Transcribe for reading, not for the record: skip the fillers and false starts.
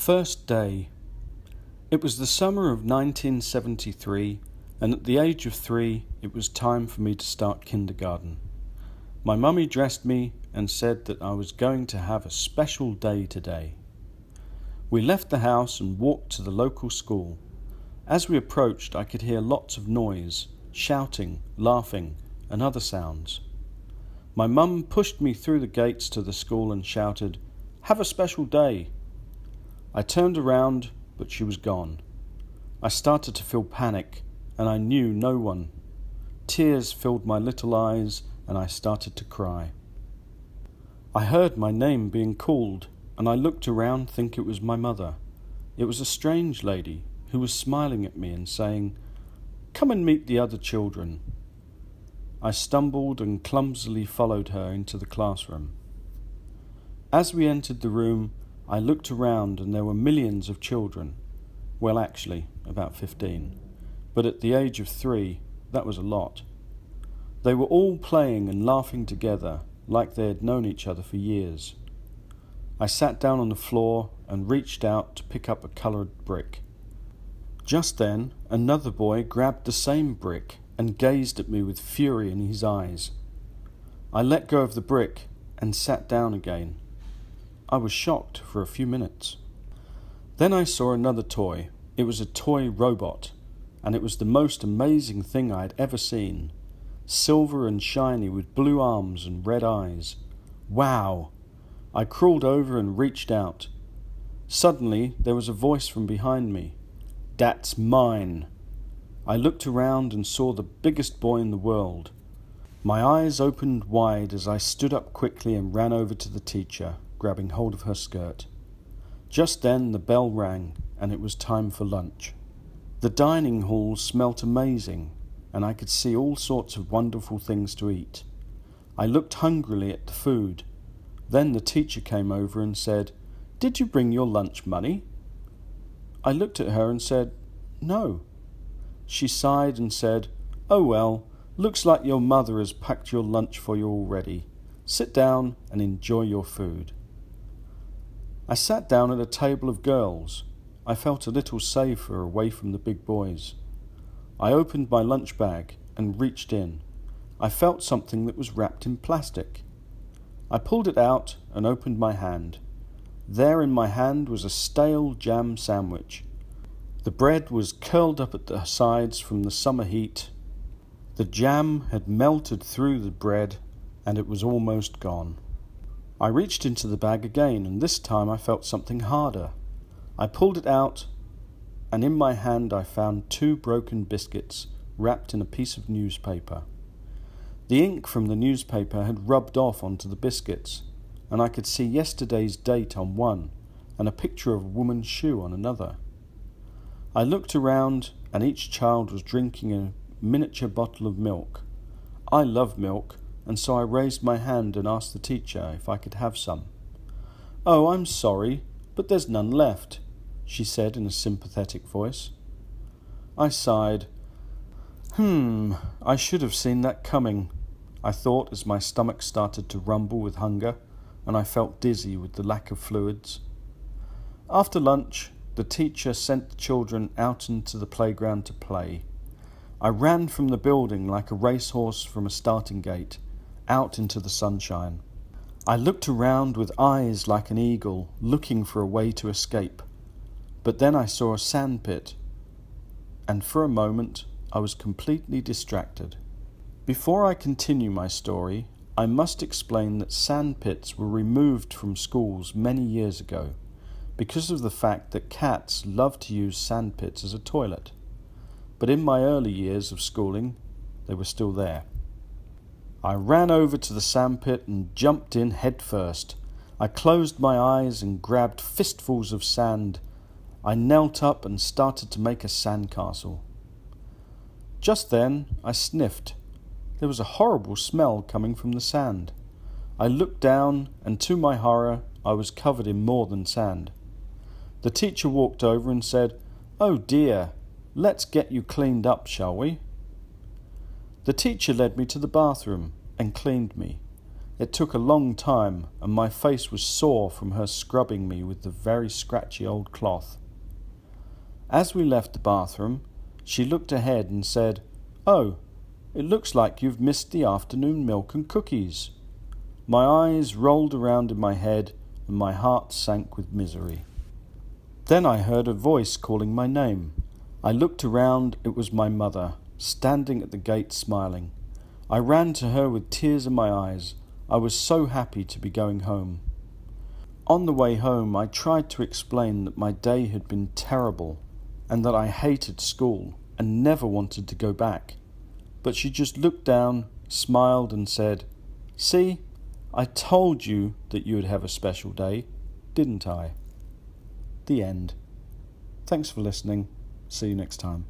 first day. It was the summer of 1973, and at the age of 3, it was time for me to start kindergarten. My mummy dressed me and said that I was going to have a special day today. We left the house and walked to the local school. As we approached, I could hear lots of noise, shouting, laughing, and other sounds. My mum pushed me through the gates to the school and shouted, "Have a special day." I turned around, but she was gone. I started to feel panic, and I knew no one. Tears filled my little eyes, and I started to cry. I heard my name being called, and I looked around thinking it was my mother. It was a strange lady who was smiling at me and saying, "Come and meet the other children." I stumbled and clumsily followed her into the classroom. As we entered the room, I looked around and there were millions of children. Well, actually, about 15. But at the age of 3, that was a lot. They were all playing and laughing together like they had known each other for years. I sat down on the floor and reached out to pick up a coloured brick. Just then, another boy grabbed the same brick and gazed at me with fury in his eyes. I let go of the brick and sat down again. I was shocked for a few minutes. Then I saw another toy. It was a toy robot, and it was the most amazing thing I had ever seen. Silver and shiny with blue arms and red eyes. Wow! I crawled over and reached out. Suddenly, there was a voice from behind me. "That's mine." I looked around and saw the biggest boy in the world. My eyes opened wide as I stood up quickly and ran over to the teacher, grabbing hold of her skirt. Just then the bell rang, and it was time for lunch. The dining hall smelt amazing, and I could see all sorts of wonderful things to eat. I looked hungrily at the food. Then the teacher came over and said, "Did you bring your lunch money?" I looked at her and said, "No." She sighed and said, "Oh well, looks like your mother has packed your lunch for you already. Sit down and enjoy your food." I sat down at a table of girls. I felt a little safer away from the big boys. I opened my lunch bag and reached in. I felt something that was wrapped in plastic. I pulled it out and opened my hand. There in my hand was a stale jam sandwich. The bread was curled up at the sides from the summer heat. The jam had melted through the bread and it was almost gone. I reached into the bag again, and this time I felt something harder. I pulled it out, and in my hand I found 2 broken biscuits wrapped in a piece of newspaper. The ink from the newspaper had rubbed off onto the biscuits, and I could see yesterday's date on one and a picture of a woman's shoe on another. I looked around, and each child was drinking a miniature bottle of milk. I love milk, and so I raised my hand and asked the teacher if I could have some. "Oh, I'm sorry, but there's none left," she said in a sympathetic voice. I sighed. I should have seen that coming, I thought as my stomach started to rumble with hunger, and I felt dizzy with the lack of fluids. After lunch, the teacher sent the children out into the playground to play. I ran from the building like a racehorse from a starting gate, out into the sunshine. I looked around with eyes like an eagle, looking for a way to escape. But then I saw a sand pit, and for a moment I was completely distracted. Before I continue my story, I must explain that sand pits were removed from schools many years ago because of the fact that cats love to use sand pits as a toilet. But in my early years of schooling, they were still there. I ran over to the sandpit and jumped in head first. I closed my eyes and grabbed fistfuls of sand. I knelt up and started to make a sandcastle. Just then I sniffed. There was a horrible smell coming from the sand. I looked down, and to my horror, I was covered in more than sand. The teacher walked over and said, "Oh dear, let's get you cleaned up, shall we?" The teacher led me to the bathroom and cleaned me. It took a long time, and my face was sore from her scrubbing me with the very scratchy old cloth. As we left the bathroom, she looked ahead and said, "Oh, it looks like you've missed the afternoon milk and cookies." My eyes rolled around in my head and my heart sank with misery. Then I heard a voice calling my name. I looked around. It was my mother, standing at the gate smiling. I ran to her with tears in my eyes. I was so happy to be going home. On the way home, I tried to explain that my day had been terrible and that I hated school and never wanted to go back. But she just looked down, smiled and said, "See, I told you that you would have a special day, didn't I?" The end. Thanks for listening. See you next time.